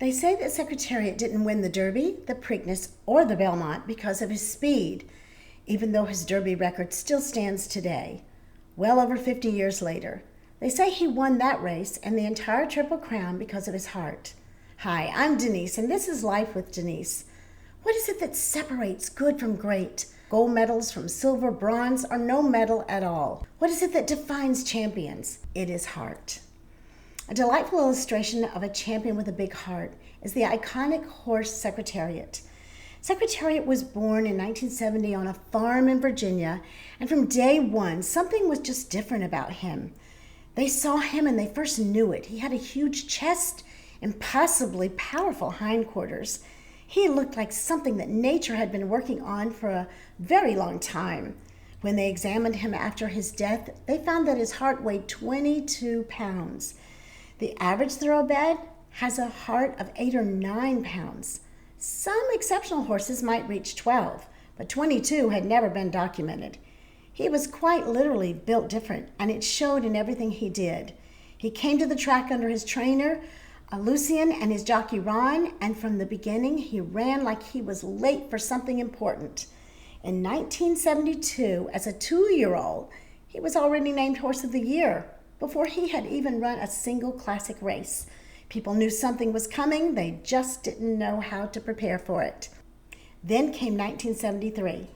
They say that Secretariat didn't win the Derby, the Preakness, or the Belmont because of his speed, even though his Derby record still stands today, well over 50 years later. They say he won that race and the entire Triple Crown because of his heart. Hi, I'm Denise, and this is Life with Denise. What is it that separates good from great? Gold medals from silver, bronze, or no medal at all? What is it that defines champions? It is heart. A delightful illustration of a champion with a big heart is the iconic horse Secretariat. Secretariat was born in 1970 on a farm in Virginia, and from day one, something was just different about him. They saw him and they first knew it. He had a huge chest, impossibly powerful hindquarters. He looked like something that nature had been working on for a very long time. When they examined him after his death, they found that his heart weighed 22 pounds. The average thoroughbred has a heart of 8 or 9 pounds. Some exceptional horses might reach 12, but 22 had never been documented. He was quite literally built different, and it showed in everything he did. He came to the track under his trainer, Lucien, and his jockey Ron, and from the beginning he ran like he was late for something important. In 1972, as a 2-year-old, he was already named Horse of the Year before he had even run a single classic race. People knew something was coming, they just didn't know how to prepare for it. Then came 1973.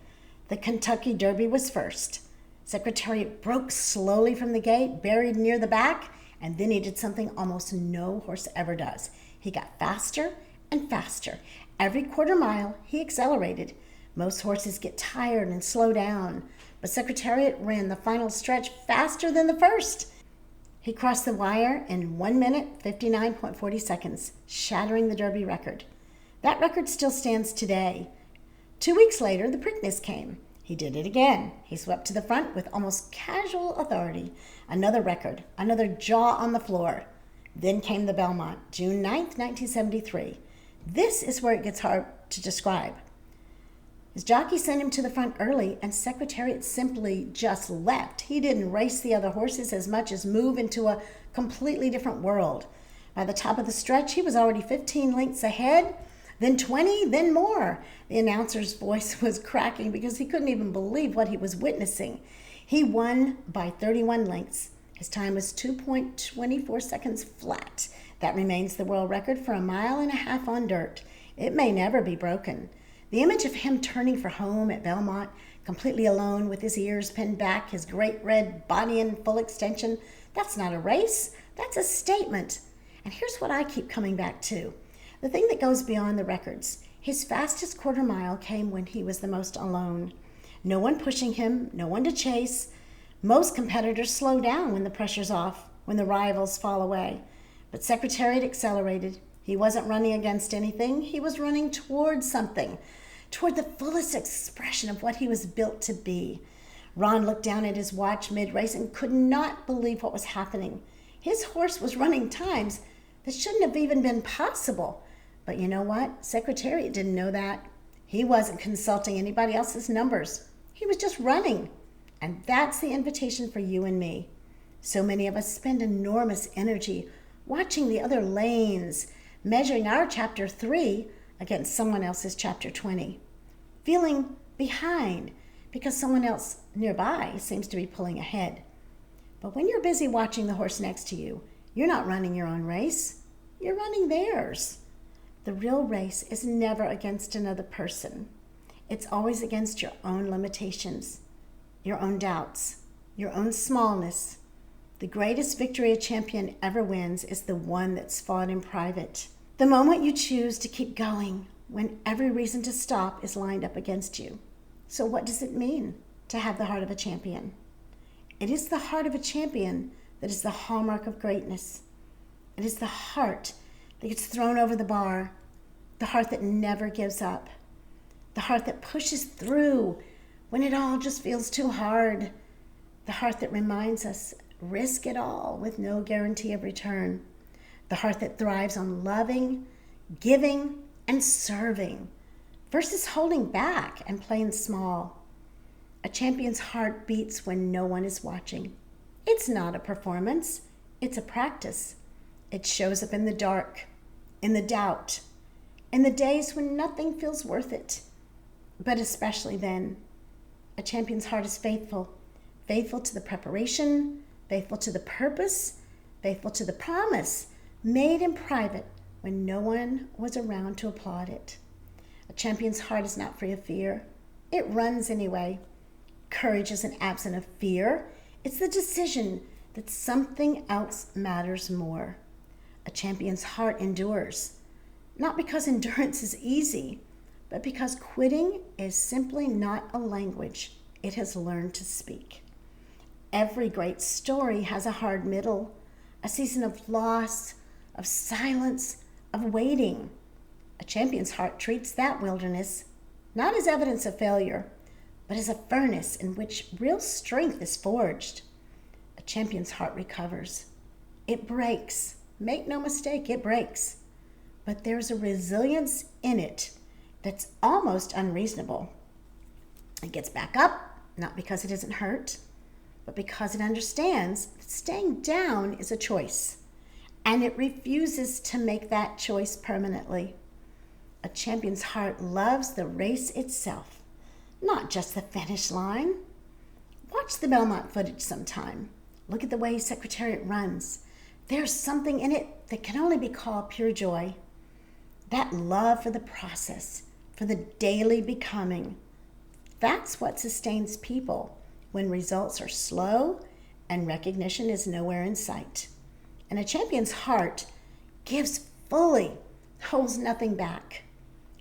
The Kentucky Derby was first. Secretariat broke slowly from the gate, buried near the back, and then he did something almost no horse ever does. He got faster and faster. Every quarter mile, he accelerated. Most horses get tired and slow down, but Secretariat ran the final stretch faster than the first. He crossed the wire in 1 minute, 59.40 seconds, shattering the Derby record. That record still stands today. 2 weeks later, the Preakness came. He did it again. He swept to the front with almost casual authority. Another record, another jaw on the floor. Then came the Belmont, June 9th, 1973. This is where it gets hard to describe. His jockey sent him to the front early, and Secretariat simply just leapt. He didn't race the other horses as much as move into a completely different world. By the top of the stretch, he was already 15 lengths ahead, then 20, then more. The announcer's voice was cracking because he couldn't even believe what he was witnessing. He won by 31 lengths. His time was 2.24 seconds flat. That remains the world record for 1.5 miles on dirt. It may never be broken. The image of him turning for home at Belmont, completely alone with his ears pinned back, his great red body in full extension, that's not a race, that's a statement. And here's what I keep coming back to. The thing that goes beyond the records. His fastest quarter mile came when he was the most alone. No one pushing him, no one to chase. Most competitors slow down when the pressure's off, when the rivals fall away. But Secretariat accelerated. He wasn't running against anything. He was running toward something, toward the fullest expression of what he was built to be. Ron looked down at his watch mid-race and could not believe what was happening. His horse was running times that shouldn't have even been possible. But you know what? Secretariat didn't know that. He wasn't consulting anybody else's numbers. He was just running. And that's the invitation for you and me. So many of us spend enormous energy watching the other lanes, measuring our chapter 3 against someone else's chapter 20, feeling behind because someone else nearby seems to be pulling ahead. But when you're busy watching the horse next to you, you're not running your own race, you're running theirs. The real race is never against another person. It's always against your own limitations, your own doubts, your own smallness. The greatest victory a champion ever wins is the one that's fought in private. The moment you choose to keep going when every reason to stop is lined up against you. So what does it mean to have the heart of a champion? It is the heart of a champion that is the hallmark of greatness. It is the heart that gets thrown over the bar, the heart that never gives up, the heart that pushes through when it all just feels too hard, the heart that reminds us, risk it all with no guarantee of return. The heart that thrives on loving, giving, and serving versus holding back and playing small. A champion's heart beats when no one is watching. It's not a performance, it's a practice. It shows up in the dark, in the doubt, in the days when nothing feels worth it. But especially then, a champion's heart is faithful, faithful to the preparation, faithful to the purpose, faithful to the promise made in private when no one was around to applaud it. A champion's heart is not free of fear. It runs anyway. Courage isn't absent of fear. It's the decision that something else matters more. A champion's heart endures, not because endurance is easy, but because quitting is simply not a language it has learned to speak. Every great story has a hard middle, a season of loss, of silence, of waiting. A champion's heart treats that wilderness not as evidence of failure, but as a furnace in which real strength is forged. A champion's heart recovers. It breaks. Make no mistake, it breaks. But there's a resilience in it that's almost unreasonable. It gets back up, not because it isn't hurt, but because it understands that staying down is a choice, and it refuses to make that choice permanently. A champion's heart loves the race itself, not just the finish line. Watch the Belmont footage sometime. Look at the way Secretariat runs. There's something in it that can only be called pure joy. That love for the process, for the daily becoming. That's what sustains people when results are slow and recognition is nowhere in sight. And a champion's heart gives fully, holds nothing back.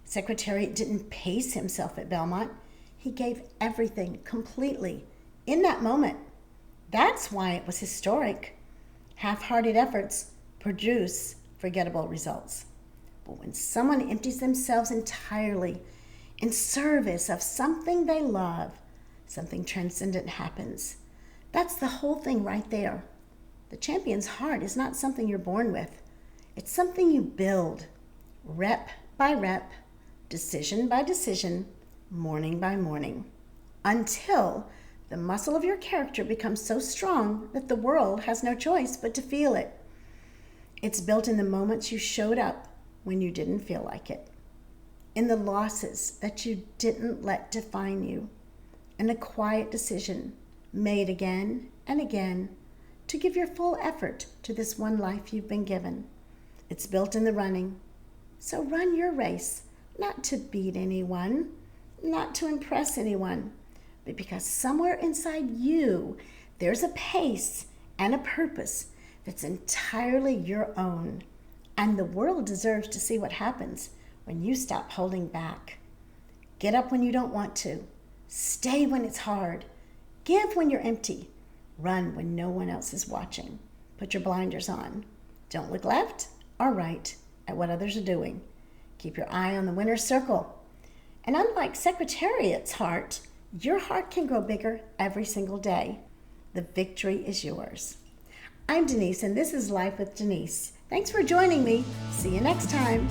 Secretariat didn't pace himself at Belmont. He gave everything completely in that moment. That's why it was historic. Half-hearted efforts produce forgettable results. But when someone empties themselves entirely in service of something they love, something transcendent happens. That's the whole thing right there. The champion's heart is not something you're born with. It's something you build, rep by rep, decision by decision, morning by morning, until the muscle of your character becomes so strong that the world has no choice but to feel it. It's built in the moments you showed up when you didn't feel like it, in the losses that you didn't let define you, in a quiet decision made again and again to give your full effort to this one life you've been given. It's built in the running. So run your race, not to beat anyone, not to impress anyone, but because somewhere inside you, there's a pace and a purpose that's entirely your own. And the world deserves to see what happens when you stop holding back. Get up when you don't want to. Stay when it's hard. Give when you're empty. Run when no one else is watching. Put your blinders on. Don't look left or right at what others are doing. Keep your eye on the winner's circle. And unlike Secretariat's heart, your heart can grow bigger every single day. The victory is yours. I'm Denise, and this is Life with Denise. Thanks for joining me. See you next time.